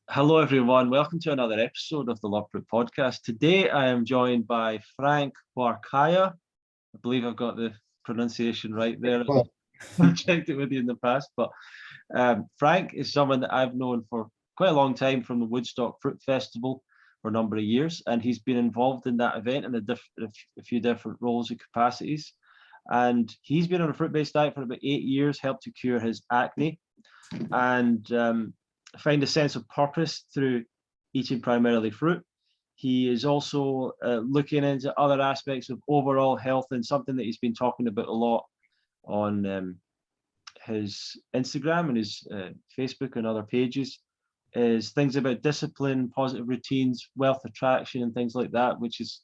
Hello, everyone. Welcome to another episode of the Love Fruit podcast. Today, I am joined by Frank Huarcaya. I believe I've got the pronunciation right there. Well, I've checked it with you in the past, but Frank is someone that I've known for quite a long time from the Woodstock Fruit Festival for a number of years, and he's been involved in that event in a few different roles and capacities. And he's been on a fruit-based diet for about 8 years, helped to cure his acne, and find a sense of purpose through eating primarily fruit. He is also looking into other aspects of overall health, and something that he's been talking about a lot on his Instagram and his Facebook and other pages is things about discipline, positive routines, wealth attraction, and things like that, which is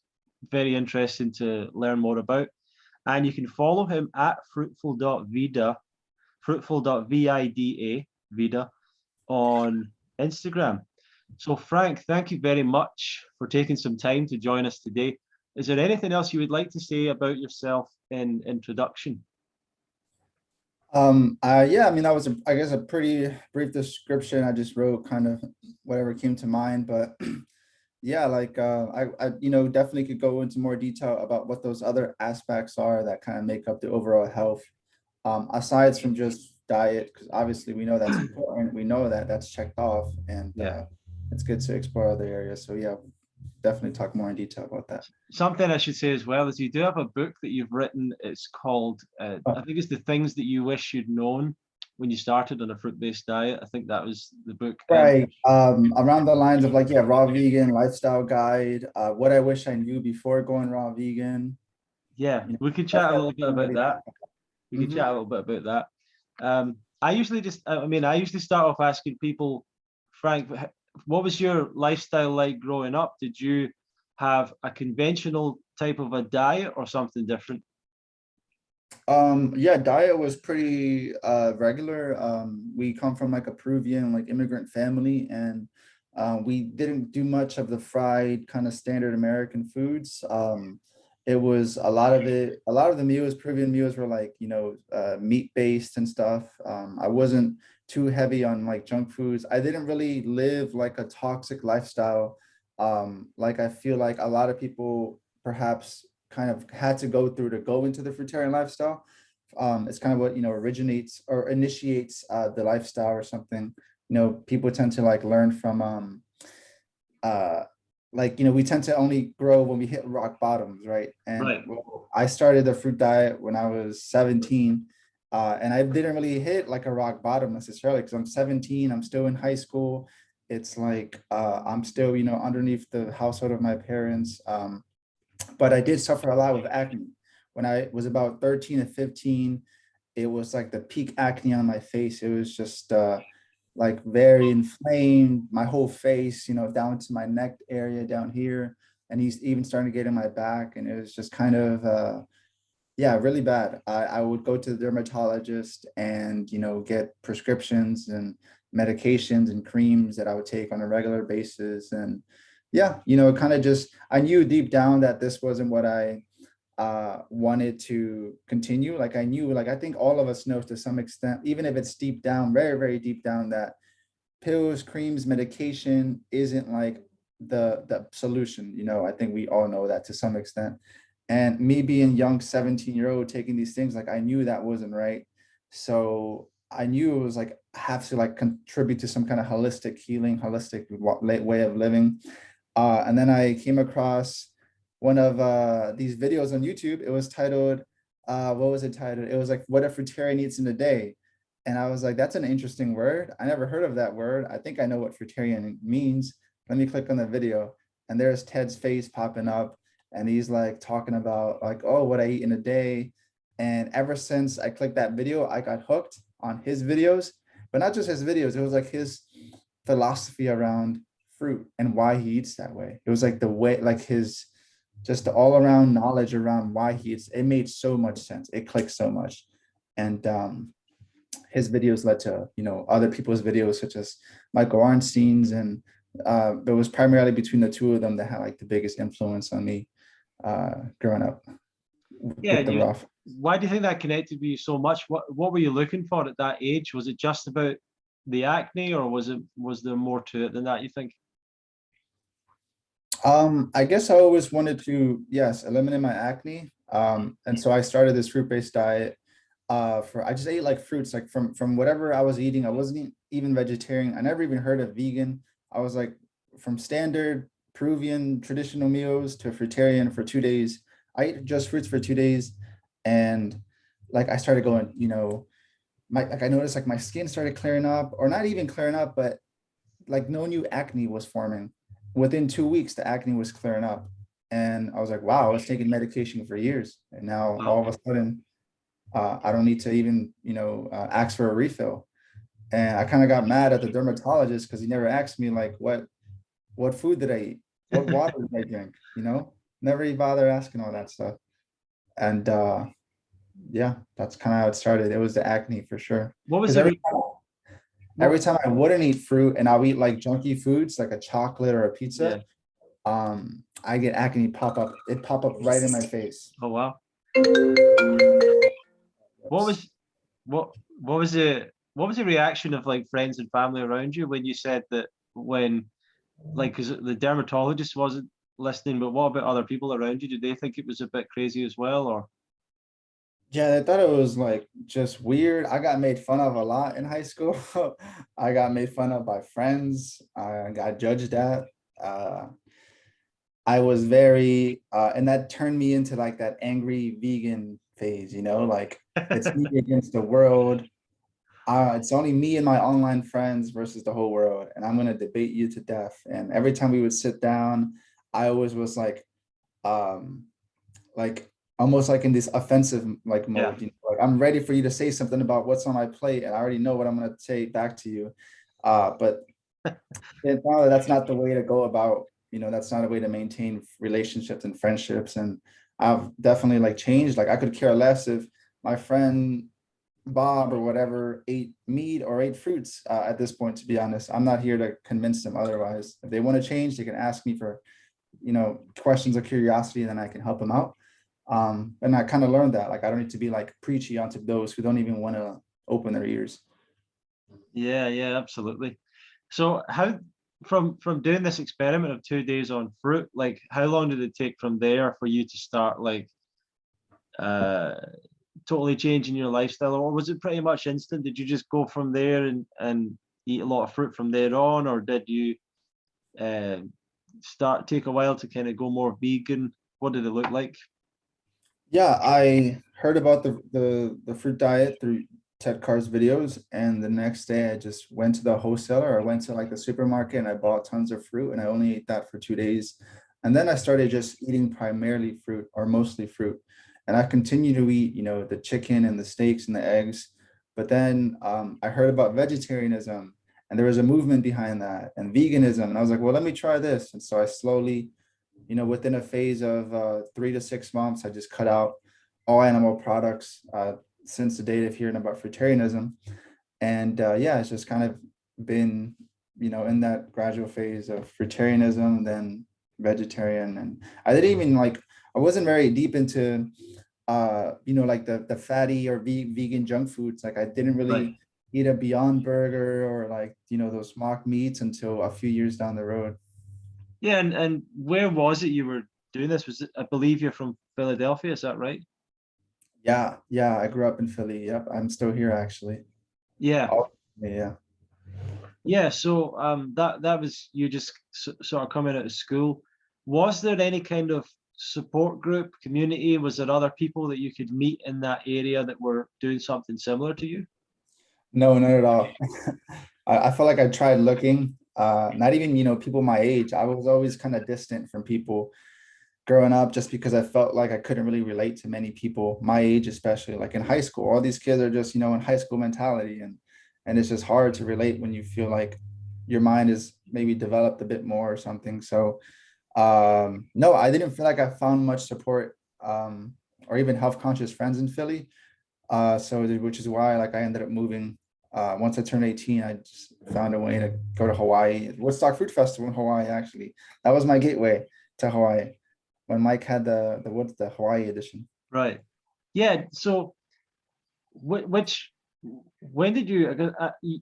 very interesting to learn more about. And you can follow him at fruitful.vida, fruitful.vida, Vida, on Instagram. So, Frank, thank you very much for taking some time to join us today. Is there anything else you would like to say about yourself in introduction? yeah, I mean, that was, I guess, a pretty brief description. I just wrote kind of whatever came to mind, but yeah, like, definitely could go into more detail about what those other aspects are that kind of make up the overall health, aside from just diet, because obviously we know that's important. We know that that's checked off, and Yeah. it's good to explore other areas. So yeah, definitely talk more in detail about that. Something I should say as well is you do have a book that you've written. It's called, Oh, I think it's The Things That You Wish You'd Known When You Started on a Fruit-Based Diet. I think that was the book. right. Around the lines of like, yeah, raw vegan lifestyle guide, what I wish I knew before going raw vegan. Yeah, You know, we could that's chat a little bit about that. We could Mhm. chat a little bit about that. I usually start off asking people, Frank, what was your lifestyle like growing up? Did you have a conventional type of a diet or something different? Yeah, diet was pretty regular. We come from like a Peruvian like immigrant family, and we didn't do much of the fried kind of standard American foods. It was a lot of the meals, Peruvian meals were like, meat based and stuff. I wasn't too heavy on like junk foods. I didn't really live like a toxic lifestyle. Like I feel like a lot of people perhaps kind of had to go through to go into the fruitarian lifestyle. It's kind of what originates or initiates the lifestyle or something. People tend to like learn from uh, we tend to only grow when we hit rock bottoms, right? And Right. well, I started the fruit diet when I was 17. And I didn't really hit like a rock bottom necessarily because I'm 17, I'm still in high school. It's like I'm still, underneath the household of my parents. But I did suffer a lot with acne. When I was about 13 to 15, it was like the peak acne on my face. It was just like very inflamed, my whole face, down to my neck area down here. And he's even starting to get in my back. And it was just kind of, yeah, really bad. I would go to the dermatologist and, get prescriptions and medications and creams that I would take on a regular basis. And yeah, kind of just, I knew deep down that this wasn't what I wanted to continue. Like I knew, like I think all of us know to some extent, even if it's deep down, very, very deep down, that pills, creams, medication isn't like the solution. I think we all know that to some extent. And me being young 17-year-old taking these things, like I knew that wasn't right. So I knew it was like I have to like contribute to some kind of holistic healing, holistic way of living. And then I came across one of these videos on YouTube. It was titled, what was it titled? It was like, what a fruitarian eats in a day. And I was like, that's an interesting word. I never heard of that word. I think I know what fruitarian means. Let me click on the video. And there's Ted's face popping up. And he's like talking about like, oh, what I eat in a day. And ever since I clicked that video, I got hooked on his videos, but not just his videos. It was like his philosophy around fruit and why he eats that way. It was like the way, like his just the all around knowledge around why he eats. It made so much sense. It clicked so much. And his videos led to, other people's videos such as Michael Arnstein's. And it was primarily between the two of them that had like the biggest influence on me growing up Yeah. with the raw. Why do you think that connected with you so much? What were you looking for at that age? Was it just about the acne, or was there more to it than that, you think? I guess I always wanted to, yes, eliminate my acne. And so I started this fruit-based diet. For I just ate like fruits, like from whatever I was eating. I wasn't even vegetarian. I never even heard of vegan. I was like from standard Peruvian traditional meals to fruitarian for 2 days. I ate just fruits for 2 days, and like I started going, my like I noticed like my skin started clearing up, or not even clearing up, but like no new acne was forming. Within 2 weeks, the acne was clearing up. And I was like, wow, I was taking medication for years. And now all Wow. of a sudden, I don't need to even, ask for a refill. And I kind of got mad at the dermatologist because he never asked me like, what food did I eat? What water did I drink? Never even bother asking all that stuff. And yeah, that's kind of how it started. It was the acne for sure. What was Because the every what? time I wouldn't eat fruit and I'll eat like junky foods like a chocolate or a pizza, Yeah. I get acne pop up. It pop up right in my face. Oh wow. What was what was the reaction of like friends and family around you when you said that, when like, because the dermatologist wasn't listening, but what about other people around you? Did they think it was a bit crazy as well, or? Yeah, I thought it was like just weird. I got made fun of a lot in high school. I got made fun of by friends. I got judged at. Uh, I was very, and that turned me into like that angry vegan phase, like it's me against the world. It's only me and my online friends versus the whole world, and I'm gonna debate you to death. And every time we would sit down, I always was um, like almost like in this offensive like Yeah. mode. Like I'm ready for you to say something about what's on my plate, and I already know what I'm gonna say back to you. But no, that's not the way to go about. That's not a way to maintain relationships and friendships. And I've definitely like changed. Like I could care less if my friend Bob or whatever ate meat or ate fruits at this point, to be honest. I'm not here to convince them otherwise. If they want to change, they can ask me for, questions of curiosity, and then I can help them out. And I kind of learned that, like, I don't need to be like preachy onto those who don't even want to open their ears. Yeah, yeah, absolutely. So how, from doing this experiment of 2 days on fruit, like how long did it take from there for you to start like uh totally changing your lifestyle, or was it pretty much instant? Did you just go from there and eat a lot of fruit from there on, or did you uh, start take a while to kind of go more vegan? What did it look like? Yeah, I heard about the fruit diet through Ted Carr's videos, and the next day I just went to the wholesaler. I went to like the supermarket and I bought tons of fruit, and I only ate that for 2 days. And then I started just eating primarily fruit or mostly fruit. And I continued to eat, the chicken and the steaks and the eggs. But then I heard about vegetarianism, and there was a movement behind that, and veganism. And I was like, well, let me try this. And so I slowly, within a phase of 3 to 6 months, I just cut out all animal products since the date of hearing about fruitarianism. And yeah, it's just kind of been, in that gradual phase of fruitarianism, then vegetarian. And I didn't even like, I wasn't very deep into, like the fatty or vegan junk foods. Like I didn't Right. really eat a Beyond Burger or like, those mock meats until a few years down the road. Yeah, and where was it you were doing this? Was it, I believe you're from Philadelphia, is that right? Yeah, yeah, I grew up in Philly. Yep, I'm still here actually. Yeah. Oh, yeah. Yeah, so that was you just sort of coming out of school. Was there any kind of support group, community? Was there other people that you could meet in that area that were doing something similar to you? No, not at all. I felt like I tried looking, not even, people my age. I was always kind of distant from people growing up just because I felt like I couldn't really relate to many people my age, especially like in high school. All these kids are just, in high school mentality, and it's just hard to relate when you feel like your mind is maybe developed a bit more or something. So no, I didn't feel like I found much support or even health conscious friends in Philly. Which is why like I ended up moving. Once I turned 18, I just found a way to go to Hawaii. Woodstock Fruit Festival in Hawaii, actually. That was my gateway to Hawaii when Mike had the Hawaii edition. Right. Yeah. So which When did you,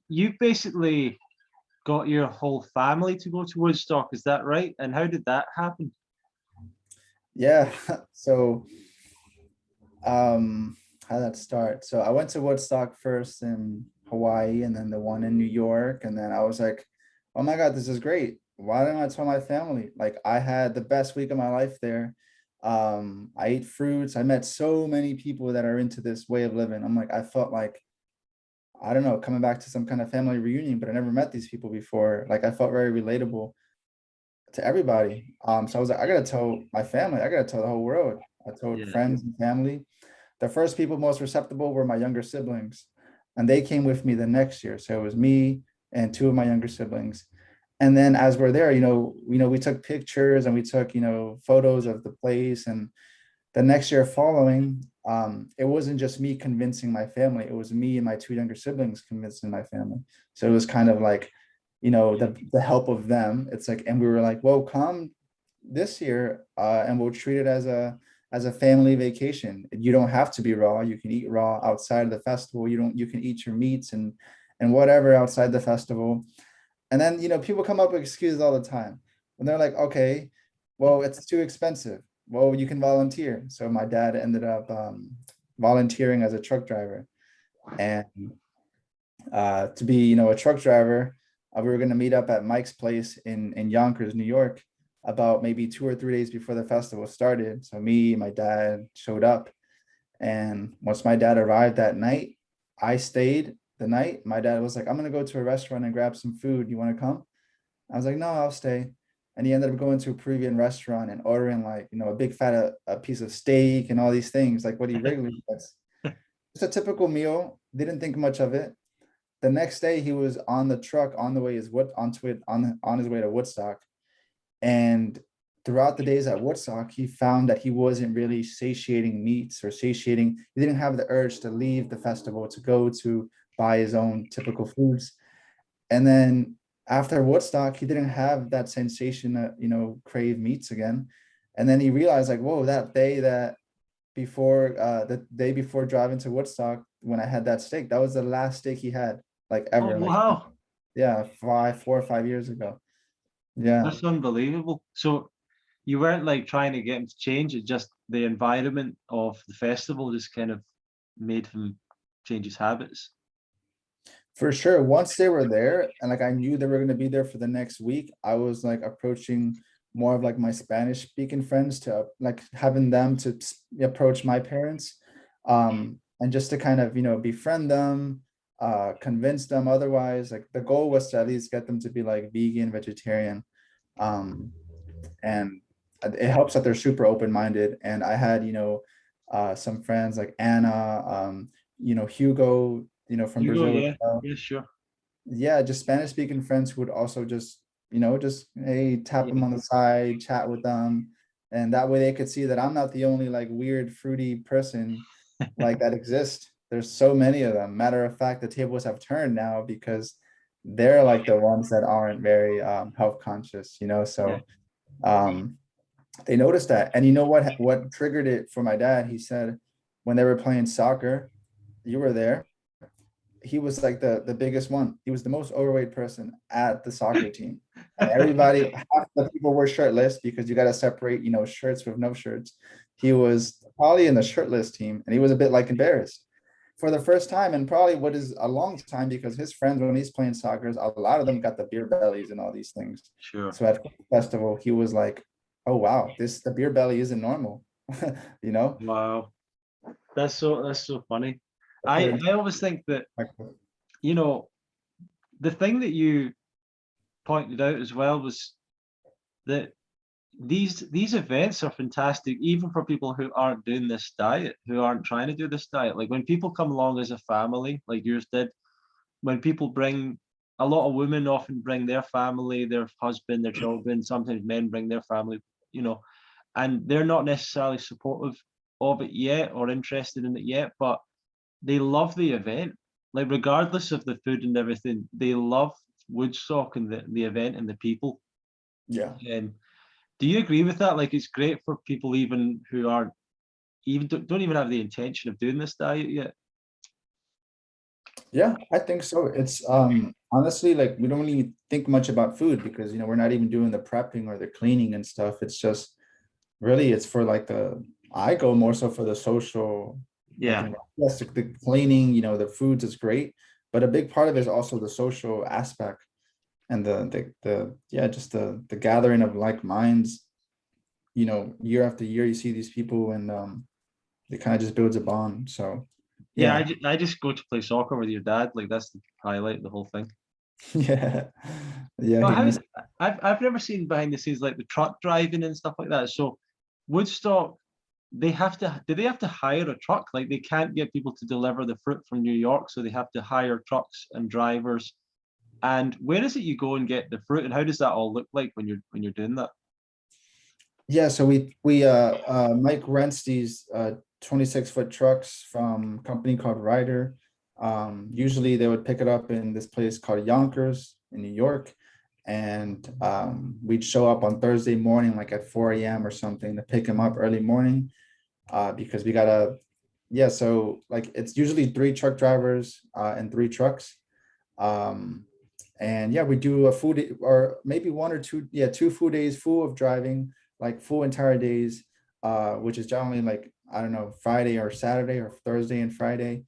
you basically got your whole family to go to Woodstock, is that right? And how did that happen? Yeah. So how did that start? So I went to Woodstock first in Hawaii and then the one in New York. And then I was like, oh my God, this is great. Why didn't I tell my family? Like I had the best week of my life there. I ate fruits. I met so many people that are into this way of living. I'm like, I felt like, I don't know, coming back to some kind of family reunion, but I never met these people before. Like I felt very relatable to everybody. So I was like, I gotta tell my family, I gotta tell the whole world. I told Yeah. friends and family. The first people most receptible were my younger siblings, and they came with me the next year. So it was me and two of my younger siblings. And then as we're there, we took pictures and we took, photos of the place. And the next year following, it wasn't just me convincing my family, it was me and my two younger siblings convincing my family. So it was kind of like, the help of them. It's like, and we were like, well, come this year, and we'll treat it as a family vacation. You don't have to be raw. You can eat raw outside of the festival. You can eat your meats and whatever outside the festival. And then, people come up with excuses all the time. And they're like, okay, well, it's too expensive. Well, you can volunteer. So my dad ended up volunteering as a truck driver. And to be, a truck driver, we were going to meet up at Mike's place in Yonkers, New York, about maybe 2 or 3 days before the festival started. So me, my dad showed up. And once my dad arrived that night, I stayed the night. My dad was like, I'm going to go to a restaurant and grab some food. You want to come? I was like, no, I'll stay. And he ended up going to a Peruvian restaurant and ordering like, a big fat a piece of steak and all these things, like what he regularly gets. It's a typical meal. Didn't think much of it. The next day he was on the truck on the way is what onto it on his way to Woodstock. And throughout the days at Woodstock, he found that he wasn't really satiating meats or satiating, he didn't have the urge to leave the festival to go to buy his own typical foods. And then after Woodstock, he didn't have that sensation that, crave meats again. And then he realized like, whoa, the day before driving to Woodstock, when I had that steak, that was the last steak he had, like Oh, ever. Like, wow. yeah, 4 or 5 years ago. Yeah. That's unbelievable. So you weren't like trying to get him to change it, just the environment of the festival just kind of made him change his habits. For sure. Once they were there, and like I knew they were going to be there for the next week, I was like approaching more of like my Spanish speaking friends to like having them to approach my parents, and just to kind of befriend them, convince them otherwise. Like the goal was to at least get them to be like vegan, vegetarian, um, and it helps that they're super open minded. And I had some friends like Anna, Hugo, from You go, Brazil as yeah, well. yeah, sure. Yeah, just Spanish speaking friends who would also just, just hey, tap them Yeah, on the side, chat with them. And that way they could see that I'm not the only like weird, fruity person like that exists. There's so many of them. Matter of fact, the tables have turned now because they're like the ones that aren't very health conscious, yeah. so um they noticed that. And you know what triggered it for my dad? He said when they were playing soccer, you were there, he was like the biggest one. He was the most overweight person at the soccer team. And everybody, half the people were shirtless because you got to separate, shirts with no shirts. He was probably in the shirtless team and he was a bit like embarrassed for the first time and probably what is a long time because his friends, when he's playing soccer, a lot of them got the beer bellies and all these things. Sure. So at festival, he was like, oh, wow, the beer belly isn't normal, you know? Wow. That's so funny. I put it I always think that, in you know, the thing that you pointed out as well was that these events are fantastic, even for people who aren't doing this diet, who aren't trying to do this diet. Like when people come along as a family, like yours did, when people bring a lot of women often bring their family, their husband, their children, sometimes men bring their family, you know, and they're not necessarily supportive of it yet or interested in it yet, but they love the event. Like regardless of the food and everything, they love Woodstock and the event and the people. yeah. And do you agree with that? Like it's great for people even who aren't even don't even have the intention of doing this diet yet. Yeah, I think so. It's honestly like we don't really think much about food because we're not even doing the prepping or the cleaning and stuff. It's just really it's for like the I go more so for the social like Yeah. yes, the cleaning, the foods is great, but a big part of it is also the social aspect and the yeah, just the gathering of like minds, year after year you see these people and it kind of just builds a bond. So Yeah, yeah. I just go to play soccer with your dad. Like that's the highlight of the whole thing. Yeah. Yeah, But he how missed. I've never seen behind the scenes like the truck driving and stuff like that. So Woodstock, do they have to hire a truck? Like they can't get people to deliver the fruit from New York, so they have to hire trucks and drivers. And where is it you go and get the fruit, and how does that all look like when you're doing that? Yeah, so we Mike rents these 26-foot trucks from a company called Ryder. Usually they would pick it up in this place called Yonkers in New York. And we'd show up on Thursday morning, like at 4 a.m. or something to pick him up early morning. Because we gotta, yeah, so like it's usually three truck drivers and three trucks. Um, and yeah, we do a food or maybe one or two, yeah, 2 full days full of driving, like full entire days, which is generally like, I don't know, Friday or Saturday or Thursday and Friday.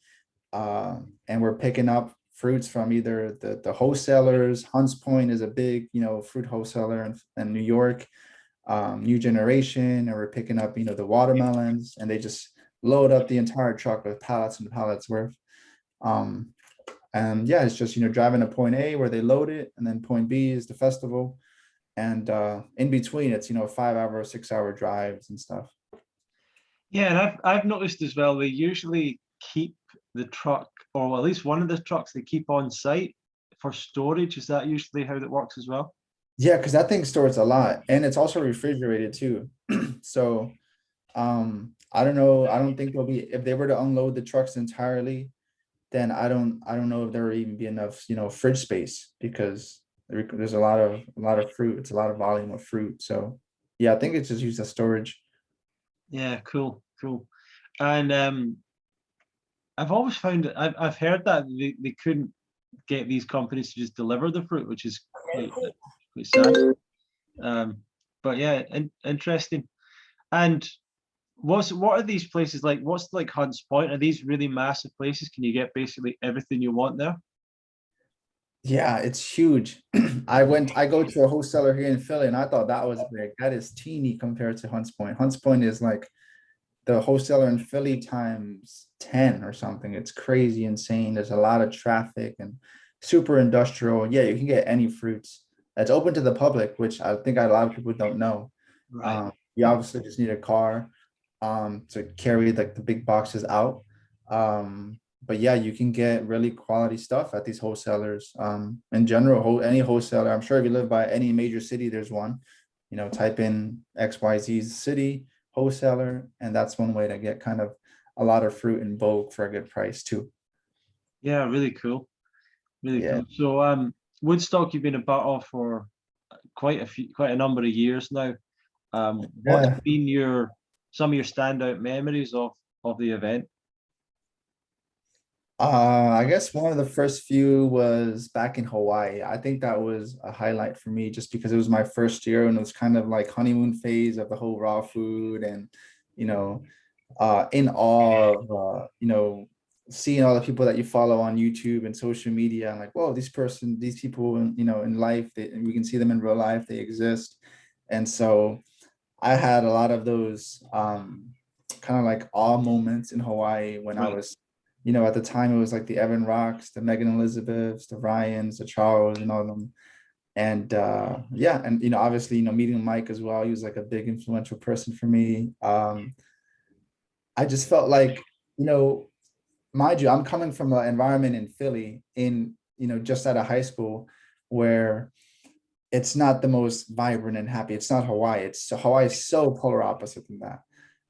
And we're picking up fruits from either the wholesalers. Hunts Point is a big, fruit wholesaler in New York, New Generation, and we're picking up, the watermelons, and they just load up the entire truck with pallets and pallets worth. Um, and yeah, it's just, driving to point A where they load it, and then point B is the festival. And in between, it's, 5 hour, 6 hour drives and stuff. Yeah, and I've noticed as well they usually keep the truck, or well, at least one of the trucks they keep on site for storage. Is that usually how that works as well? Yeah, because that thing stores a lot. And it's also refrigerated too. So I don't know. I don't think there'll be if they were to unload the trucks entirely, then I don't know if there would even be enough, fridge space because there's a lot of fruit. It's a lot of volume of fruit. So yeah, I think it's just used as storage. Yeah, cool, cool. And I've always found it, I've heard that they couldn't get these companies to just deliver the fruit, which is quite sad. Um, but yeah, interesting. And what are these places like? What's like Hunts Point? Are these really massive places? Can you get basically everything you want there? Yeah, it's huge. I go to a wholesaler here in Philly and I thought that was big. That is teeny compared to Hunts Point. Hunts Point is like the wholesaler in Philly times 10 or something. It's crazy insane. There's a lot of traffic and super industrial. Yeah, you can get any fruits. It's open to the public, which I think a lot of people don't know. Right. You obviously just need a car to carry like the big boxes out. But yeah, you can get really quality stuff at these wholesalers. In general, any wholesaler, I'm sure if you live by any major city, there's one. Type in XYZ city wholesaler, and that's one way to get kind of a lot of fruit in bulk for a good price too. Yeah, really cool. Really Yeah. cool. So Woodstock you've been a part of for quite a number of years now. What's Yeah. been your some of your standout memories of the event? I guess one of the first few was back in Hawaii. I think that was a highlight for me just because it was my first year and it was kind of like honeymoon phase of the whole raw food and, you know, in awe of, seeing all the people that you follow on YouTube and social media and like, whoa, these people, in life, and we can see them in real life, they exist. And so I had a lot of those kind of like awe moments in Hawaii when I Right. was, at the time it was like the Evan Rocks, the Megan Elizabeths, the Ryans, the Charles, and all of them. And yeah, and obviously, meeting Mike as well, he was like a big influential person for me. I just felt like, you know, mind you, I'm coming from an environment in Philly, just out of high school, where it's not the most vibrant and happy. It's not Hawaii. Hawaii is so polar opposite than that.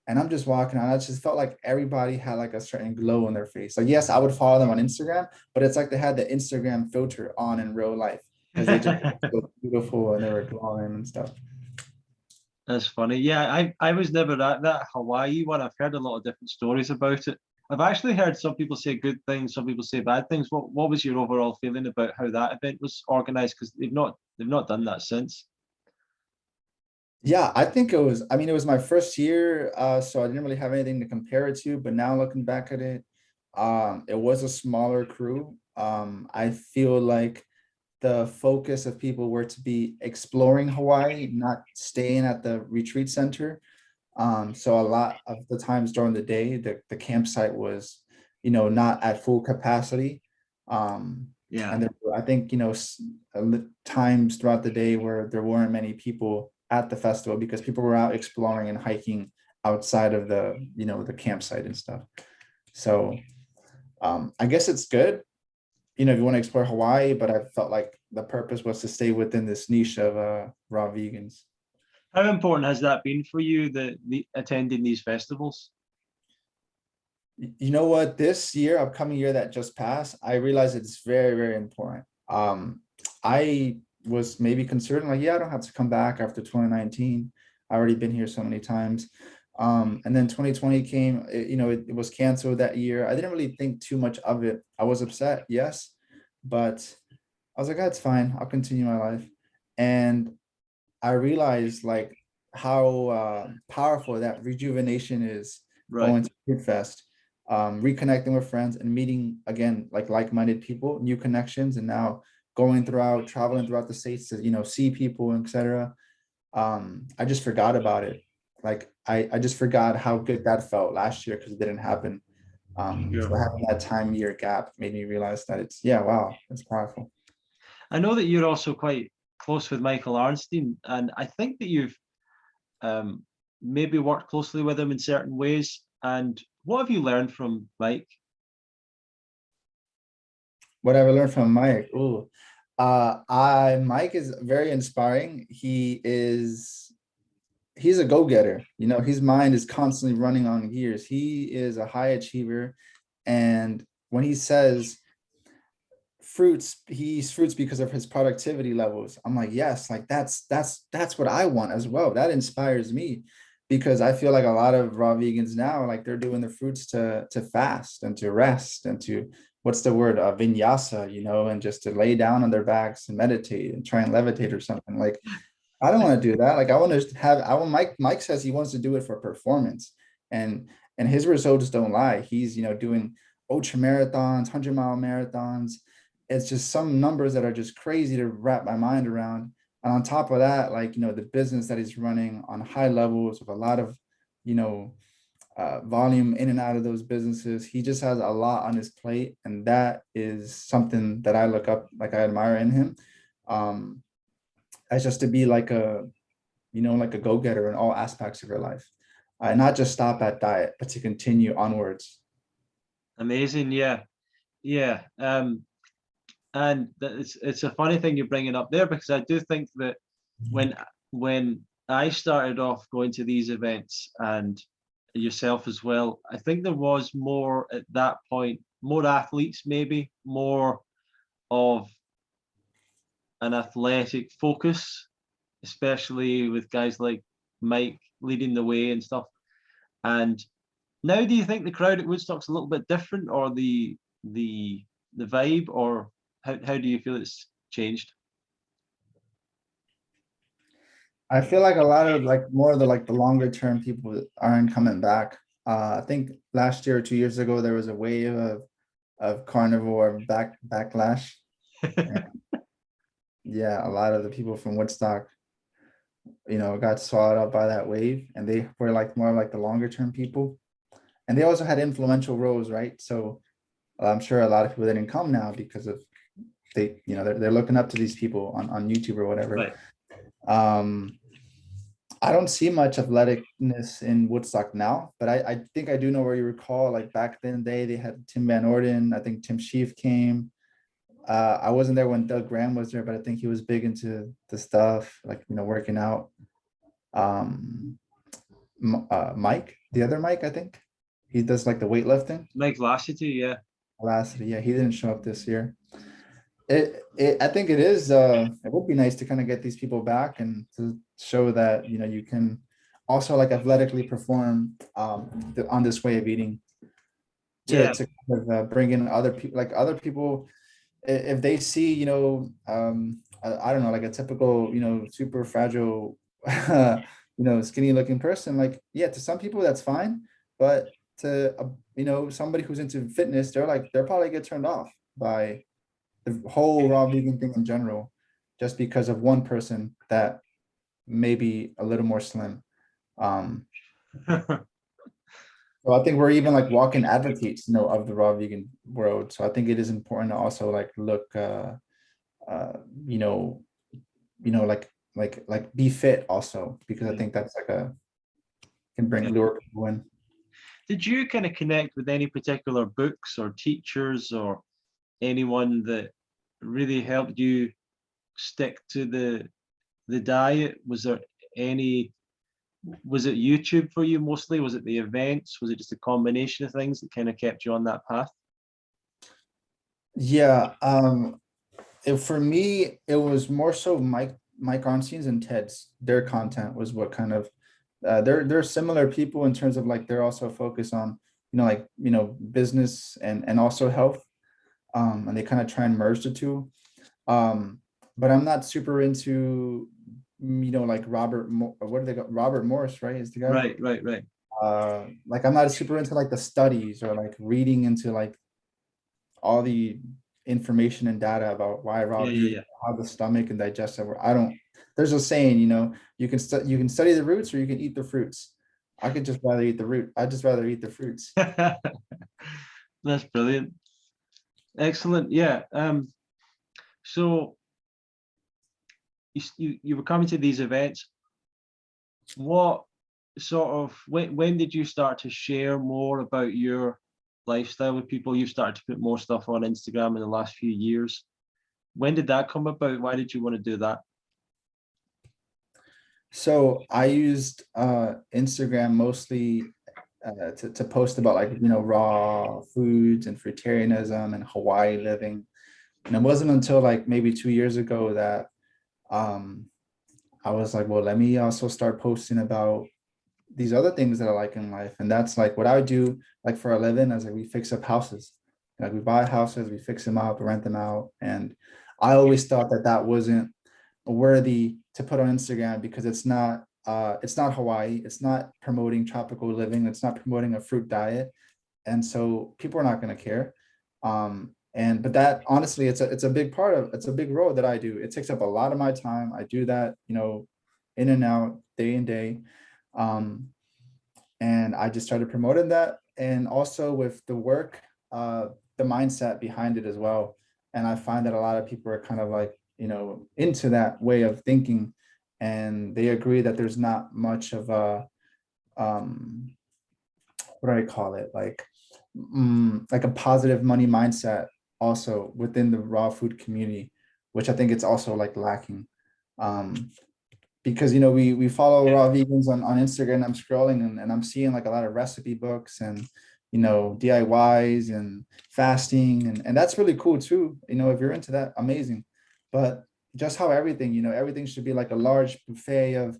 And I'm just walking on. I just felt like everybody had like a certain glow on their face. Like, yes, I would follow them on Instagram, but it's like they had the Instagram filter on in real life because they just looked so beautiful and they were glowing and stuff. That's funny. Yeah, I was never at that Hawaii one. I've heard a lot of different stories about it. I've actually heard some people say good things, some people say bad things. What was your overall feeling about how that event was organized? Because they've not done that since. Yeah, I think it was, I mean, it was my first year, so I didn't really have anything to compare it to, but now looking back at it, it was a smaller crew. I feel like the focus of people were to be exploring Hawaii, not staying at the retreat center. So a lot of the times during the day, the campsite was, not at full capacity. Yeah. And there were, I think, times throughout the day where there weren't many people at the festival because people were out exploring and hiking outside of the campsite and stuff. So I guess it's good, if you want to explore Hawaii, but I felt like the purpose was to stay within this niche of raw vegans. How important has that been for you, the attending these festivals? You know what? This year, upcoming year that just passed, I realized it's very, very important. I was maybe concerned, like, yeah, I don't have to come back after 2019. I already been here so many times. And then 2020 came, it was canceled that year. I didn't really think too much of it. I was upset, yes, but I was like, that's fine. I'll continue my life. And I realized like how powerful that rejuvenation is Right. going to Fruitfest, reconnecting with friends and meeting again like-minded people, new connections, and now traveling throughout the states to see people, etc. I just forgot about it. Like I just forgot how good that felt last year because it didn't happen. So Sure. having that time year gap made me realize that wow, it's powerful. I know that you're also quite close with Michael Arnstein, and I think that you've um, maybe worked closely with him in certain ways. And what have you learned from Mike? What have I learned from Mike? Ooh, Mike is very inspiring. He's a go-getter. His mind is constantly running on gears. He is a high achiever, and when he says he's fruits because of his productivity levels, I'm like, yes, like that's what I want as well. That inspires me because I feel like a lot of raw vegans now, like they're doing the fruits to fast and to rest and to, what's the word, vinyasa, and just to lay down on their backs and meditate and try and levitate or something. Like, I don't want to do that. Like, Mike says he wants to do it for performance, and his results don't lie. He's doing ultra marathons, 100-mile marathons. It's just some numbers that are just crazy to wrap my mind around. And on top of that, like, the business that he's running on high levels with a lot of, you know, volume in and out of those businesses. He just has a lot on his plate, and that is something that I look up, like I admire in him, as just to be like like a go-getter in all aspects of your life, and not just stop at diet, but to continue onwards. Amazing, yeah, yeah. And it's a funny thing you're bringing up there because I do think that when when I started off going to these events and yourself as well, I think there was more at that point, more athletes, maybe more of an athletic focus, especially with guys like Mike leading the way and stuff. And now, do you think the crowd at Woodstock's a little bit different, or the vibe, or how do you feel it's changed? I feel like a lot of like more of the longer term people aren't coming back. I think last year or 2 years ago there was a wave of carnivore backlash. And yeah, a lot of the people from Woodstock, got swallowed up by that wave, and they were like more like the longer term people. And they also had influential roles, right? So I'm sure a lot of people didn't come now because of they're looking up to these people on YouTube or whatever. Right. Um, I don't see much athleticness in Woodstock now, but I think I do know where you recall, like back then they had Tim Van Orden. I think Tim Sheaf came. I wasn't there when Doug Graham was there, but I think he was big into the stuff, like, working out. Um, Mike, the other Mike, I think he does like the weightlifting. Mike Lassity, yeah. Yeah, he didn't show up this year. I think it would be nice to kind of get these people back and to show that you can also like athletically perform on this way of eating. Yeah. to kind of bring in other people, like other people, if they see, I don't know, like a typical, super fragile, skinny looking person, like, yeah, to some people that's fine, but to, somebody who's into fitness, they'll probably get turned off by the whole raw vegan thing in general, just because of one person that may be a little more slim. Um, so I think we're even like walking advocates, of the raw vegan world. So I think it is important to also like look, uh, you know, like be fit also, because I think that's like can Yeah. bring lure people in. Did you kind of connect with any particular books or teachers or anyone that really helped you stick to the diet? Was there any, was it YouTube for you mostly? Was it the events? Was it just a combination of things that kind of kept you on that path? Yeah, for me, it was more so Mike Onstein's and Ted's. Their content was what kind of they're similar people in terms of like they're also focused on business and also health, and they kind of try and merge the two. But I'm not super into like what do they got? Robert Morris, right? Is the guy? Right, right, right. Like I'm not super into like the studies or like reading into like all the information and data about why raw Yeah, yeah, vegan, yeah. how the stomach and digestive. I don't. There's a saying, you can you can study the roots or you can eat the fruits. I could just rather eat the root. I'd just rather eat the fruits. That's brilliant. Excellent. Yeah. So you were coming to these events. What sort of when did you start to share more about your lifestyle with people? You've started to put more stuff on Instagram in the last few years. When did that come about? Why did you want to do that? So I used Instagram mostly to post about like raw foods and fruitarianism and Hawaii living. And it wasn't until like maybe 2 years ago that um, I was like, well, let me also start posting about these other things that I like in life. And that's like what I do, like for a living, as like we fix up houses. Like we buy houses, we fix them up, rent them out. And I always thought that that wasn't worthy to put on Instagram because it's not Hawaii, it's not promoting tropical living, it's not promoting a fruit diet. And so people are not going to care. But that honestly, it's a big part of it's a big role that I do. It takes up a lot of my time. I do that, in and out, day and day. Um, and I just started promoting that, and also with the work, the mindset behind it as well. And I find that a lot of people are kind of like, into that way of thinking, and they agree that there's not much of a um, what do I call it, like a positive money mindset also within the raw food community, which I think it's also like lacking. Um, because we follow raw vegans on Instagram. I'm scrolling and I'm seeing like a lot of recipe books and DIYs and fasting, and that's really cool too. If you're into that, amazing. But just how everything should be like a large buffet of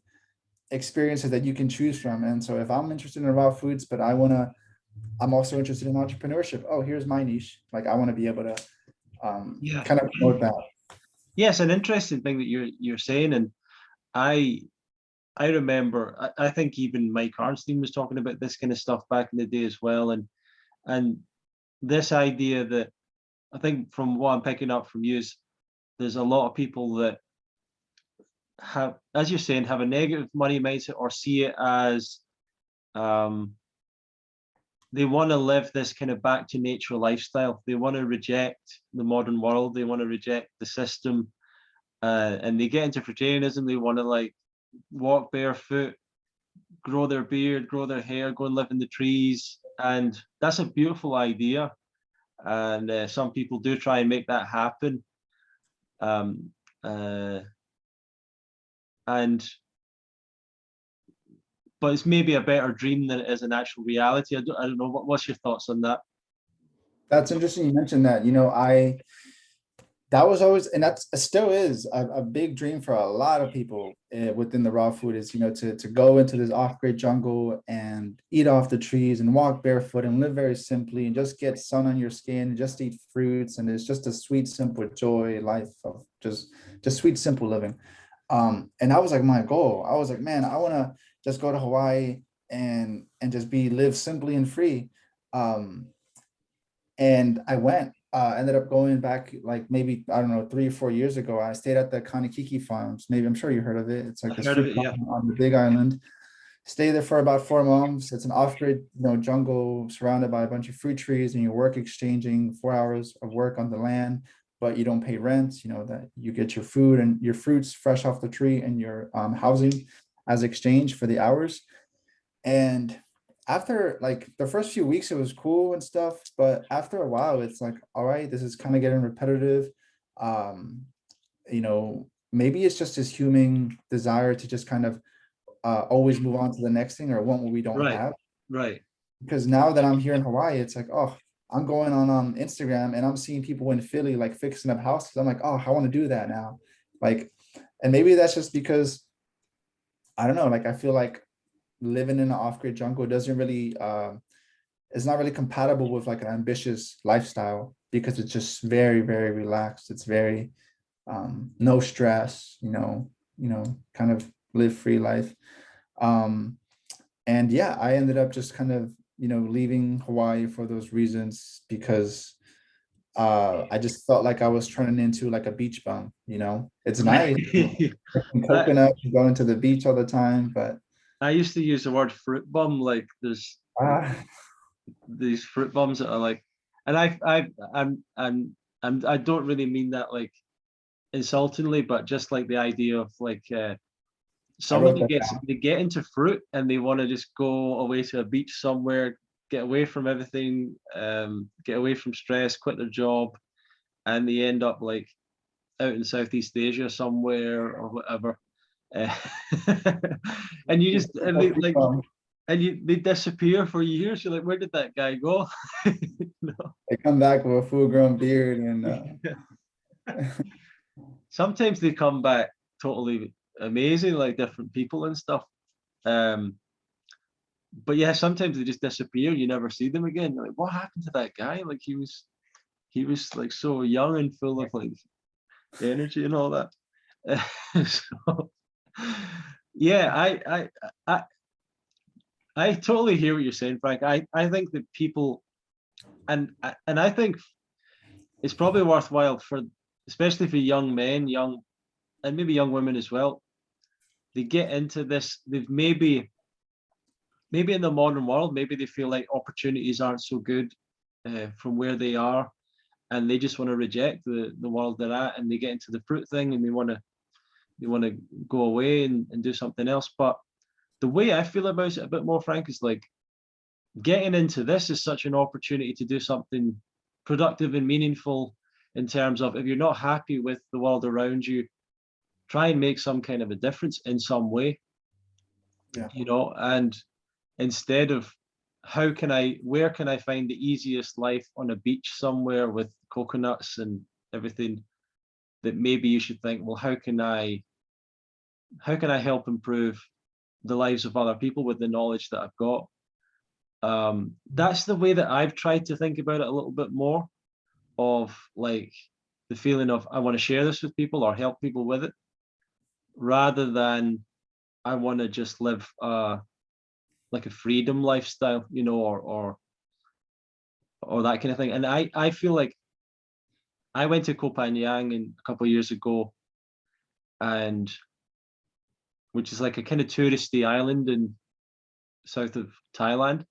experiences that you can choose from. And so if I'm interested in raw foods, but I'm also interested in entrepreneurship. Oh, here's my niche. Like I want to be able to Yeah. kind of promote that. Yes, an interesting thing that you're saying, and I I remember I think even Mike Arnstein was talking about this kind of stuff back in the day as well, and this idea that I think from what I'm picking up from you is there's a lot of people that have, as you're saying, have a negative money mindset or see it as um, they want to live this kind of back to nature lifestyle. They want to reject the modern world. They want to reject the system, and they get into fruitarianism. They want to like walk barefoot, grow their beard, grow their hair, go and live in the trees, and that's a beautiful idea. And some people do try and make that happen. Um, uh, and but it's maybe a better dream than it is an actual reality. I don't know. What's your thoughts on that? That's interesting you mentioned that. that was always, and that's it still is a big dream for a lot of people within the raw food is, to go into this off-grid jungle and eat off the trees and walk barefoot and live very simply and just get sun on your skin and just eat fruits. And it's just a sweet, simple joy life of just sweet, simple living. And that was like my goal. I was like, man, I want to just go to Hawaii and just live simply and free. And I went, ended up going back like maybe, I don't know, 3 or 4 years ago. I stayed at the Kanikiki Farms. Maybe, I'm sure you heard of it. It's like I've this heard of fruit it, yeah. farm on the Big Island. Stay there for about 4 months. It's an off-grid, jungle surrounded by a bunch of fruit trees, and you work exchanging 4 hours of work on the land, but you don't pay rent. That you get your food and your fruits fresh off the tree and your housing as exchange for the hours. And after like the first few weeks, it was cool and stuff, but after a while, it's like, all right, this is kind of getting repetitive. Um, Maybe it's just this human desire to just kind of always move on to the next thing or want what we don't Right, have. right. Because now that I'm here in Hawaii, it's like, oh, I'm going on Instagram and I'm seeing people in Philly like fixing up houses. I'm like, oh, I want to do that now. Like, and maybe that's just because I don't know, like I feel like living in an off-grid jungle doesn't really it's not really compatible with like an ambitious lifestyle because it's just very, very relaxed. It's very no stress, kind of live free life. And yeah, I ended up just kind of, leaving Hawaii for those reasons because I just felt like I was turning into like a beach bum, It's Right. nice, I, coconut, going to the beach all the time, but I used to use the word fruit bum, like there's uh, these fruit bums that are like, and I don't really mean that like insultingly, but just like the idea of like I someone wrote that that gets down. they get into fruit and they want to just go away to a beach somewhere, get away from everything, get away from stress, quit their job, and they end up like out in Southeast Asia somewhere or whatever. Uh, and you just and they like they disappear for years. You're like, where did that guy go? No. They come back with a full-grown beard and Sometimes they come back totally amazing, like different people and stuff. Um, but yeah, sometimes they just disappear. You never see them again. You're like, what happened to that guy? Like he was like so young and full of like energy and all that. So, yeah, I I totally hear what you're saying, Frank. I think that people and I think it's probably worthwhile for especially for young men, young and maybe young women as well. They get into this. They've maybe in the modern world, maybe they feel like opportunities aren't so good from where they are, and they just want to reject the world they're at, and they get into the fruit thing, and they want to go away and do something else. But the way I feel about it a bit more, Frank, is like getting into this is such an opportunity to do something productive and meaningful in terms of if you're not happy with the world around you, try and make some kind of a difference in some way, yeah. and instead of where can I find the easiest life on a beach somewhere with coconuts and everything, that maybe you should think, well, how can I help improve the lives of other people with the knowledge that I've got. That's the way that I've tried to think about it a little bit more, of like the feeling of I want to share this with people or help people with it, rather than I want to just live like a freedom lifestyle, or that kind of thing. And I feel like I went to Koh Phangan a couple of years ago, and which is like a kind of touristy island in south of Thailand.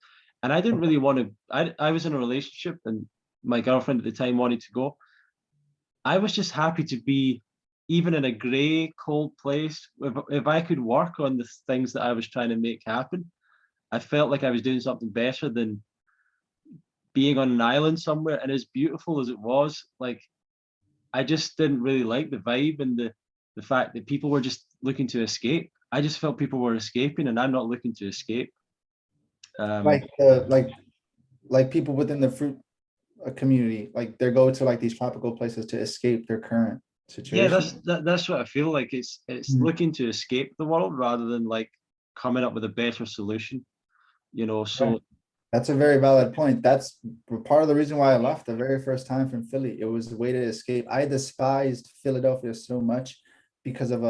And I didn't really want to. I was in a relationship, and my girlfriend at the time wanted to go. I was just happy to be even in a grey, cold place. If I could work on the things that I was trying to make happen, I felt like I was doing something better than being on an island somewhere. And as beautiful as it was, like I just didn't really like the vibe and the fact that people were just looking to escape. I just felt people were escaping, and I'm not looking to escape. Like Um, the like people within the fruit a community. Like they go to like these tropical places to escape their current Yeah, situation. that's what I feel like. It's Mhm. looking to escape the world rather than like coming up with a better solution, you know. Yeah. So That's a very valid point. That's part of the reason why I left the very first time from Philly. It was a way to escape. I despised Philadelphia so much because of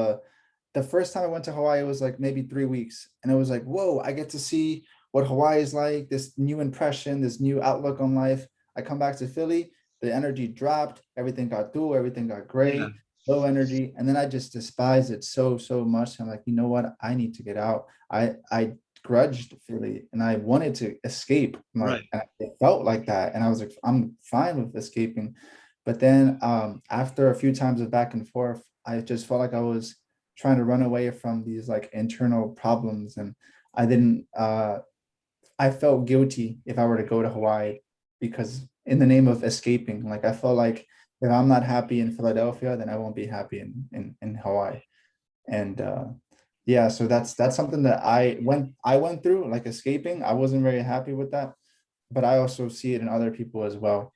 the first time I went to Hawaii, it was like maybe 3 weeks. And it was like, whoa, I get to see what Hawaii is like, this new impression, this new outlook on life. I come back to Philly, the energy dropped, everything got dull, everything got yeah, gray, low energy. And then I just despised it so, so much. I'm like, you know what? I need to get out. I grudged Philly and I wanted to escape. right. It felt like that. And I was like, I'm fine with escaping. But then after a few times of back and forth, I just felt like I was trying to run away from these like internal problems. And I didn't I felt guilty if I were to go to Hawaii because in the name of escaping, like I felt like if I'm not happy in Philadelphia, then I won't be happy in Hawaii. And yeah, so that's something that I went through, like escaping. I wasn't very happy with that, but I also see it in other people as well.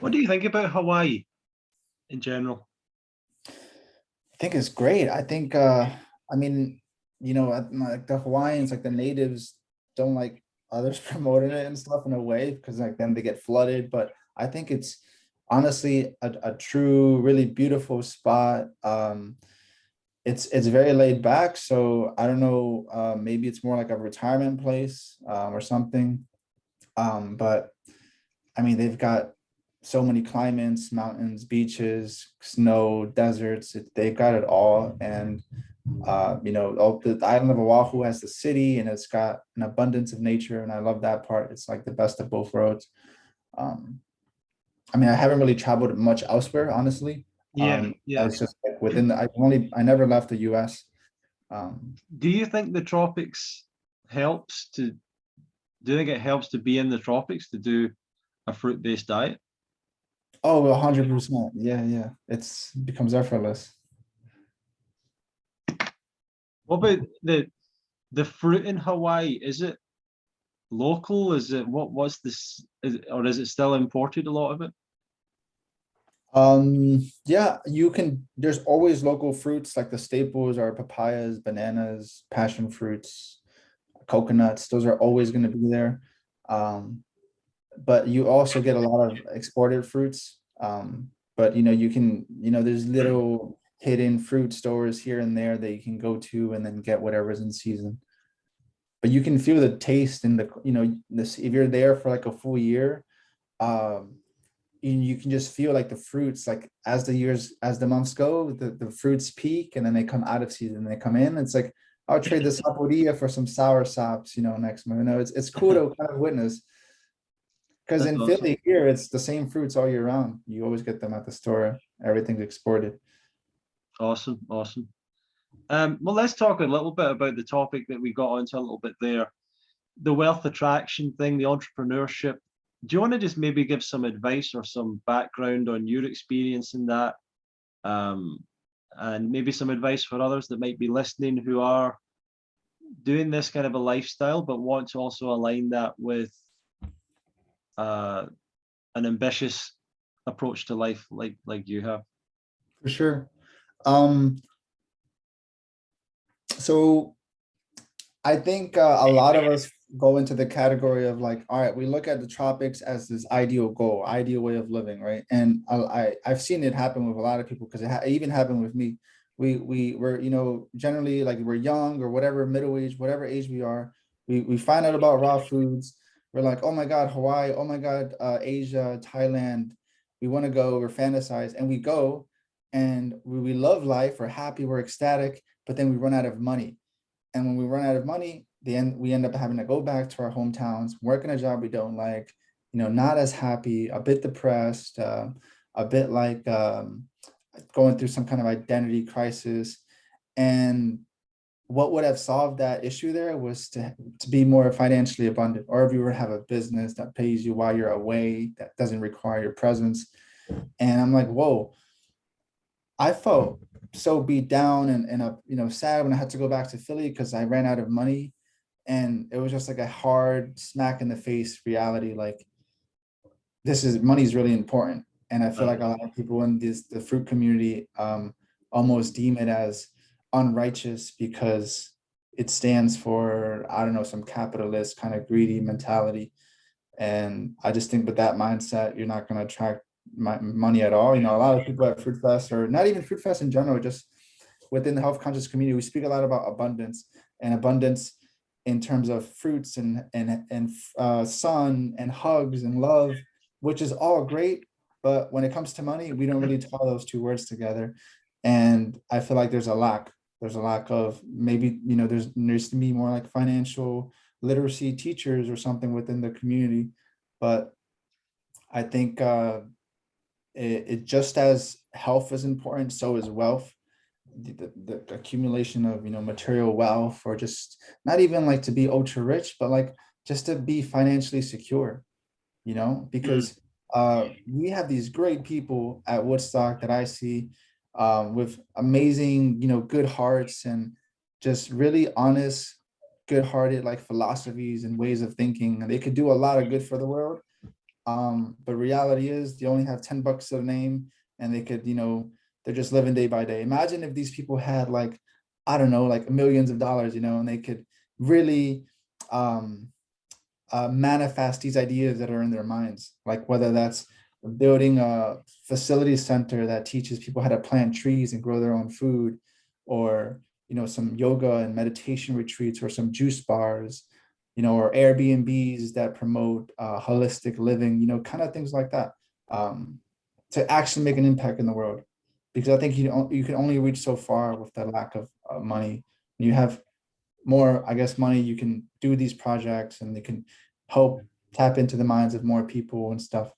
What do you think about Hawaii in general? I think it's great. I think I mean, like the Hawaiians, like the natives don't like others promoting it and stuff in a way because like then they get flooded. But I think it's honestly a true, really beautiful spot. It's very laid back. So I don't know, maybe it's more like a retirement place or something. But I mean, they've got so many climates, mountains, beaches, snow, deserts. They've got it all. And the island of Oahu has the city, and it's got an abundance of nature, and I love that part. It's like the best of both worlds. Um, I mean, I haven't really traveled much elsewhere, honestly. Yeah, yeah. It's just like I never left the US. Um, Do you think the tropics helps to do you think it helps to be in the tropics to do a fruit-based diet? oh, 100%. Yeah, yeah. It's becomes effortless. What about the fruit in Hawaii? Is it local? Is it what's this or is it still imported a lot of it? Yeah, there's always local fruits like the staples are papayas, bananas, passion fruits, coconuts. Those are always going to be there. Um, but you also get a lot of exported fruits. But there's little hidden fruit stores here and there that you can go to and then get whatever's in season. But you can feel the taste and this if you're there for like a full year, um, you can just feel like the fruits, like as the months go, the fruits peak and then they come out of season, they come in. It's like I'll trade the saporia for some sour sops, next month. It's cool to kind of witness. Because That's in awesome. Philly here, it's the same fruits all year round. You always get them at the store. Everything's exported. Awesome, awesome. Well, let's talk a little bit about the topic that we got onto a little bit there, the wealth attraction thing, the entrepreneurship. Do you want to just maybe give some advice or some background on your experience in that? Um, and maybe some advice for others that might be listening who are doing this kind of a lifestyle, but want to also align that with uh, an ambitious approach to life like you have. For sure. Um, so I think a lot of us go into the category of like, all right, we look at the tropics as this ideal goal, ideal way of living, right? And I've seen it happen with a lot of people because it even happened with me. We're generally like we're young or whatever middle age, whatever age we are. We find out about raw foods. We're like, oh my God, Hawaii, oh my God, Asia, Thailand. We want to go. We're fantasized, and we go, and we love life. We're happy. We're ecstatic, but then we run out of money, and when we run out of money, we end up having to go back to our hometowns, work in a job we don't like, not as happy, a bit depressed, a bit like going through some kind of identity crisis. And what would have solved that issue there was to be more financially abundant, or if you were to have a business that pays you while you're away, that doesn't require your presence. And I'm like, whoa, I felt so beat down and sad when I had to go back to Philly because I ran out of money, and it was just like a hard smack in the face reality. Like this is money is really important. And I feel like a lot of people in the fruit community almost deem it as unrighteous because it stands for, I don't know, some capitalist kind of greedy mentality. And I just think with that mindset, you're not going to attract money at all. You know, a lot of people at Fruit Fest, or not even Fruit Fest in general, just within the health conscious community, we speak a lot about abundance, and abundance in terms of fruits and sun and hugs and love, which is all great. But when it comes to money, we don't really tie those two words together. And I feel like there's a lack. There's a lack of, maybe, you know, there needs to be more like financial literacy teachers or something within the community. But I think it just as health is important, so is wealth. The accumulation of, you know, material wealth, or just not even like to be ultra rich, but like just to be financially secure, you know, Mm. because we have these great people at Woodstock that I see with amazing, you know, good hearts and just really honest, good-hearted like philosophies and ways of thinking, and they could do a lot of good for the world. But reality is they only have $10 to the name, and they could, you know, they're just living day by day. Imagine if these people had like, I don't know, like millions of dollars, you know, and they could really um manifest these ideas that are in their minds, like whether that's building a facility center that teaches people how to plant trees and grow their own food, or, you know, some yoga and meditation retreats, or some juice bars, you know, or Airbnbs that promote holistic living, you know, kind of things like that, um, to actually make an impact in the world. Because I think you can only reach so far with the lack of money. You have more, I guess, money, you can do these projects and they can help tap into the minds of more people and stuff.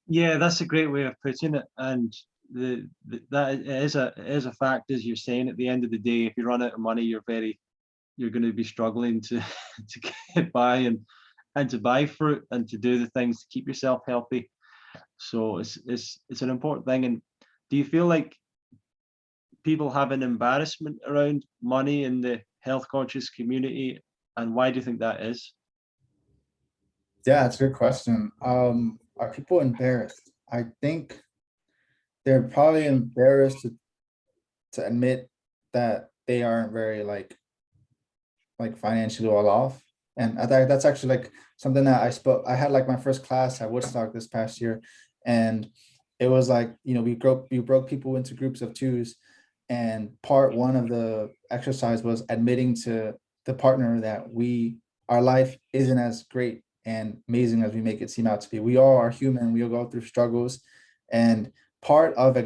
Yeah, that's a great way of putting it. And that it is a fact, as you're saying. At the end of the day, if you run out of money, you're going to be struggling to to get by and to buy fruit and to do the things to keep yourself healthy. So it's an important thing. And do you feel like people have an embarrassment around money in the health conscious community? And why do you think that is? Yeah, it's a good question. Are people embarrassed? I think they're probably embarrassed to admit that they aren't very like financially well off. And I think that's actually like something that I had like my first class at Woodstock this past year. And it was like, you know, we broke people into groups of twos. And part one of the exercise was admitting to the partner that our life isn't as great and amazing as we make it seem out to be. We all are human, we all go through struggles. And part of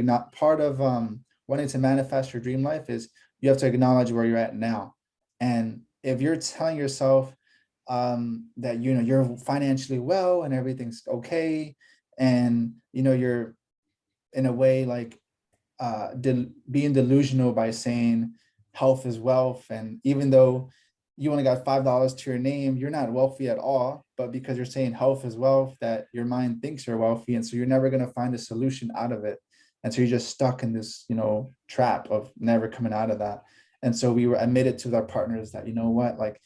wanting to manifest your dream life is you have to acknowledge where you're at now. And if you're telling yourself that, you know, you're financially well and everything's okay, and, you know, you're in a way like being delusional by saying health is wealth, and even though you only got $5 to your name, you're not wealthy at all. But because you're saying health is wealth, that your mind thinks you're wealthy, and so you're never going to find a solution out of it, and so you're just stuck in this, you know, trap of never coming out of that. And so we were admitted to our partners that, you know what, like,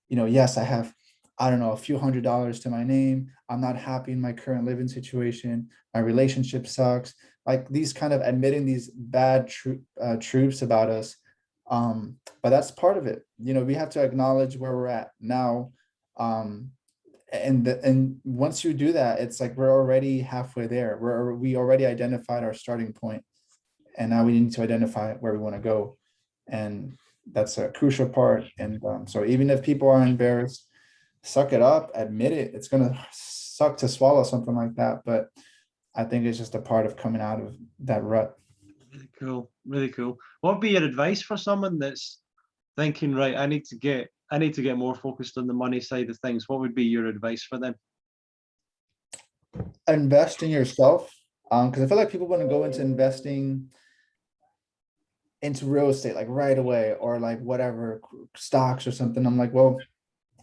you know, yes, I have, I don't know, a few $100s to my name. I'm not happy in my current living situation. My relationship sucks. Like these kind of admitting these bad truths about us. But that's part of it. You know, we have to acknowledge where we're at now. Um, and once you do that, it's like we're already halfway there. We already identified our starting point, and now we need to identify where we want to go. And that's a crucial part. And so even if people are embarrassed, suck it up, admit it. It's gonna suck to swallow something like that, but I think it's just a part of coming out of that rut. Really cool, really cool. What would be your advice for someone that's thinking, right, I need to get more focused on the money side of things? What would be your advice for them? Invest in yourself, because I feel like people want to go into investing into real estate like right away, or like whatever, stocks or something. I'm like, well,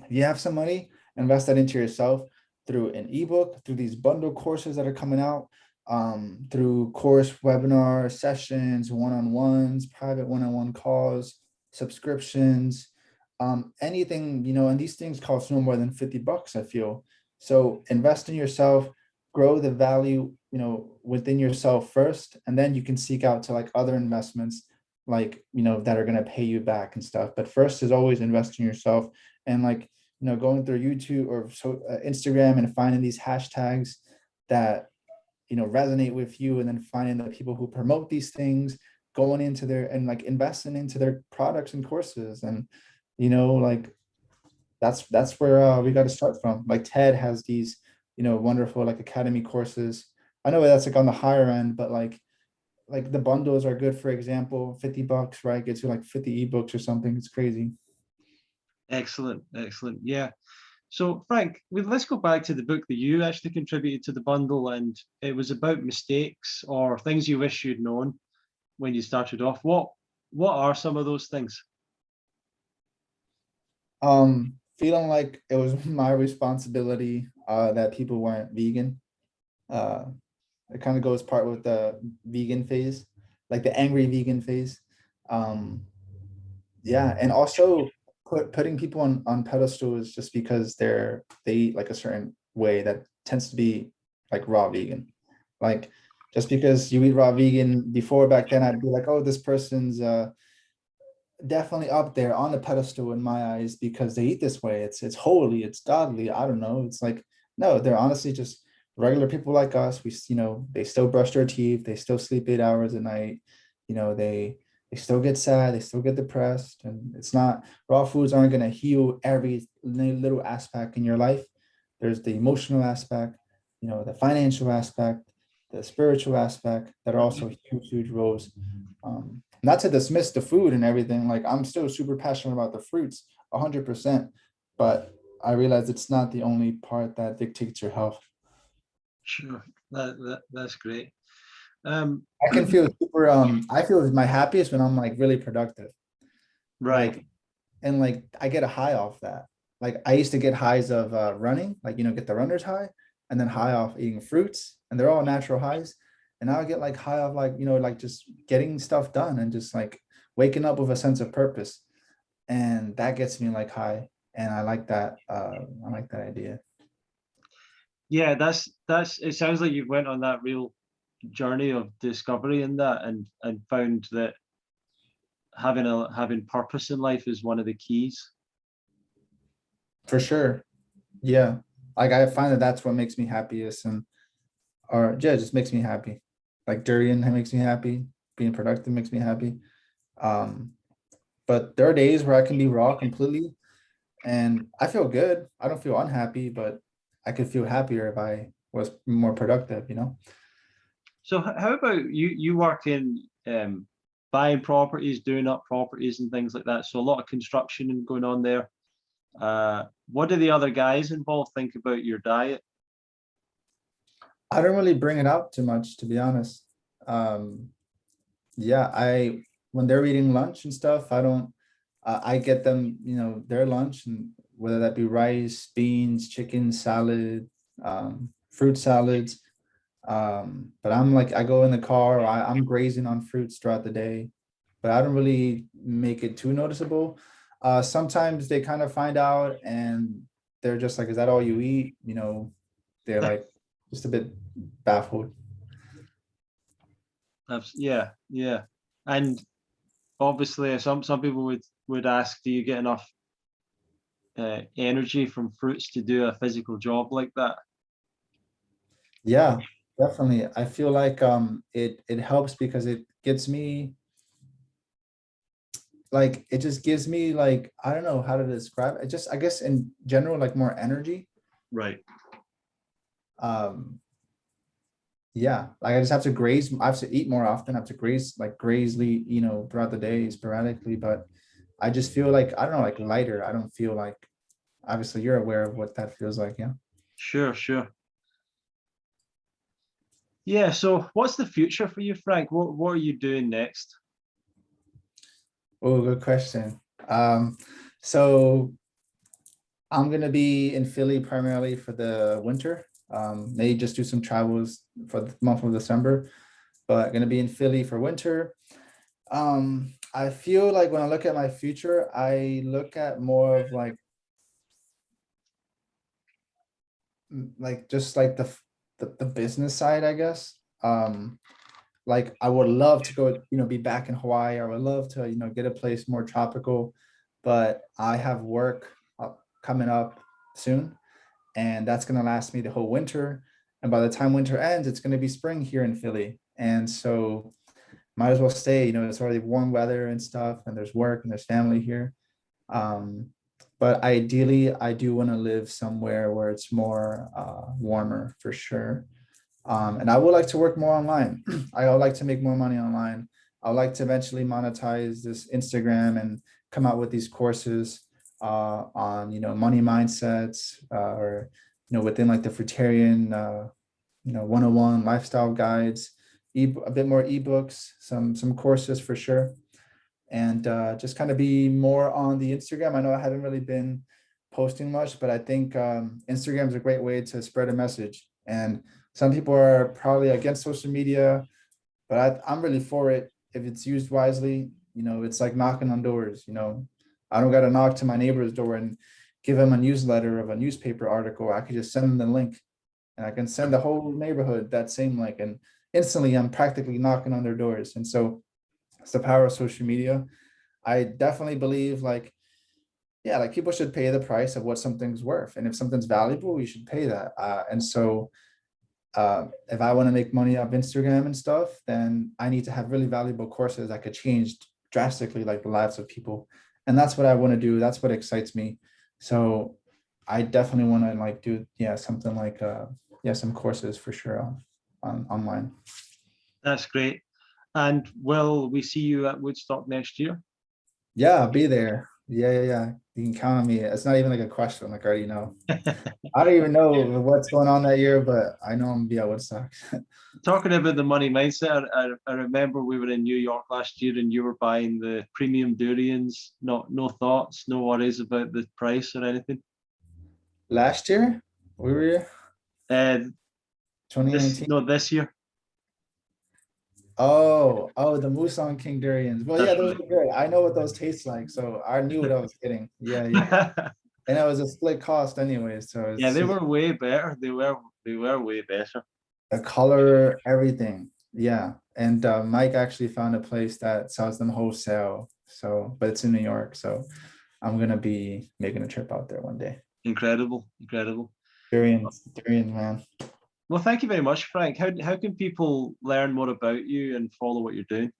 if you have some money, invest that into yourself through an ebook, through these bundle courses that are coming out, through course webinar sessions, one-on-ones, private one-on-one calls, subscriptions, anything, you know, and these things cost no more than $50, I feel. So invest in yourself, grow the value, within yourself first, and then you can seek out to like other investments, like, that are going to pay you back and stuff. But first is always invest in yourself, and like, going through YouTube or Instagram and finding these hashtags that, resonate with you, and then finding the people who promote these things, going into their and like investing into their products and courses. And, like that's where we got to start from. Like Ted has these, wonderful like academy courses. I know that's like on the higher end, but like the bundles are good. For example, $50, right? Gets you like 50 ebooks or something. It's crazy. Excellent, excellent. Yeah. So Frank, let's go back to the book that you actually contributed to the bundle, and it was about mistakes or things you wish you'd known when you started off. What are some of those things? Feeling like it was my responsibility that people weren't vegan. Uh, it kind of goes part with the vegan phase, like the angry vegan phase. Um, yeah, and also putting people on pedestals just because they eat like a certain way that tends to be like raw vegan. Like just because you eat raw vegan before, back then I'd be like, oh, this person's definitely up there on the pedestal in my eyes because they eat this way. It's holy, it's godly. I don't know. It's like, no, they're honestly just regular people like us. They still brush their teeth, they still sleep 8 hours a night. They still get sad, they still get depressed. And it's not, raw foods aren't going to heal every little aspect in your life. There's the emotional aspect, the financial aspect, the spiritual aspect that are also huge, huge roles. Not to dismiss the food and everything, like I'm still super passionate about the fruits 100%, but I realize it's not the only part that dictates your health. Sure, that's great. I can feel super, I feel my happiest when I'm like really productive. Right. Like, and like I get a high off that. Like I used to get highs of running, like, get the runner's high, and then high off eating fruits, and they're all natural highs. And now I get like high off like, like just getting stuff done and just like waking up with a sense of purpose. And that gets me like high. And I like that. I like that idea. Yeah, that's it sounds like you went on that real journey of discovery in that, and found that having purpose in life is one of the keys. For sure. Yeah. Like I find that that's what makes me happiest, and or yeah, it just makes me happy. Like durian makes me happy. Being productive makes me happy. Um, but there are days where I can be raw completely and I feel good. I don't feel unhappy, but I could feel happier if I was more productive. So how about you? You work in buying properties, doing up properties, and things like that. So a lot of construction and going on there. What do the other guys involved think about your diet? I don't really bring it up too much, to be honest. Um, yeah, when they're eating lunch and stuff, I don't, I get them, their lunch, and whether that be rice, beans, chicken, salad, fruit salads. But I'm like, I go in the car, I'm grazing on fruits throughout the day, but I don't really make it too noticeable. Sometimes they kind of find out and they're just like, is that all you eat? They're like just a bit baffled. Yeah, yeah, and obviously some people would ask, do you get enough energy from fruits to do a physical job like that? Yeah, definitely. I feel like it helps because it gets me, like, it just gives me, like, I don't know how to describe it. Just, I guess in general, like more energy. Right. Um yeah, like I just have to graze, I have to eat more often, I have to graze throughout the day sporadically, but I just feel like, I don't know, like lighter. I don't feel like, obviously you're aware of what that feels like, yeah. Sure, sure. Yeah. So what's the future for you, Frank? What are you doing next? Oh, good question. So I'm gonna be in Philly primarily for the winter. May just do some travels for the month of December, but gonna be in Philly for winter. I feel like when I look at my future, I look at more of like like just like the business side, I guess. Like I would love to go, be back in Hawaii. I would love to, get a place more tropical, but I have work coming up soon, and that's gonna last me the whole winter. And by the time winter ends, it's gonna be spring here in Philly. And so might as well stay, it's already warm weather and stuff, and there's work and there's family here. Um, but ideally, I do want to live somewhere where it's more warmer for sure. And I would like to work more online. I would like to make more money online. I would like to eventually monetize this Instagram and come out with these courses on, money mindsets or, within like the fruitarian, 101 lifestyle guides, a bit more ebooks, some courses for sure, and just kind of be more on the Instagram. I know I haven't really been posting much, but I think Instagram is a great way to spread a message. And some people are probably against social media, but I'm really for it if it's used wisely. It's like knocking on doors. I don't got to knock to my neighbor's door and give him a newsletter of a newspaper article. I could just send them the link, and I can send the whole neighborhood that same link, and instantly I'm practically knocking on their doors. And so it's the power of social media. I definitely believe like, yeah, like people should pay the price of what something's worth. And if something's valuable, you should pay that. And so if I want to make money off Instagram and stuff, then I need to have really valuable courses that could change drastically like the lives of people. And that's what I want to do. That's what excites me. So I definitely want to like do, something like, some courses for sure on online. That's great. And will we see you at Woodstock next year? Yeah, I'll be there. Yeah. You can count on me. It's not even like a question. Like I already know. I don't even know what's going on that year, but I know I'm gonna be at Woodstock. Talking about the money mindset, I remember we were in New York last year and you were buying the premium durians. No thoughts, no worries about the price or anything. Last year, we were Uh, 2019. this year. Oh, the Musang King durians. Well, yeah, That's those right. are good. I know what those taste like, so I knew what I was getting. Yeah. And it was a split cost anyways, so Yeah, it's they were way better. They were way better. the color, everything. Yeah. And Mike actually found a place that sells them wholesale. So, but it's in New York, so I'm gonna be making a trip out there one day. Incredible. Durians, man. Well, thank you very much, Frank. How can people learn more about you and follow what you're doing?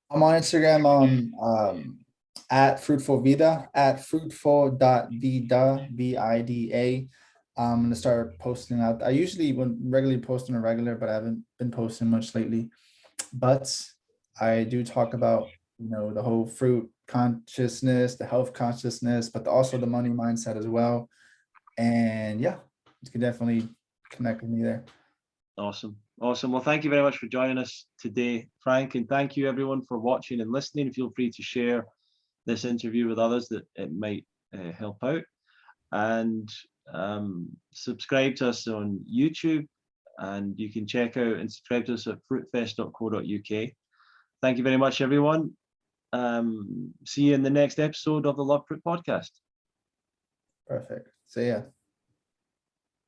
I'm on Instagram on at fruitful.vida, at fruitful.vida, vida. I'm gonna start posting out. I usually would regularly post on a regular, but I haven't been posting much lately. But I do talk about, the whole fruit consciousness, the health consciousness, but also the money mindset as well. And yeah, you can definitely connect with me there. Awesome. Well, thank you very much for joining us today, Frank, and thank you everyone for watching and listening. Feel free to share this interview with others that it might help out, and subscribe to us on YouTube, and you can check out and subscribe to us at fruitfest.co.uk. Thank you very much, everyone. See you in the next episode of the Love Fruit podcast. Perfect. So yeah.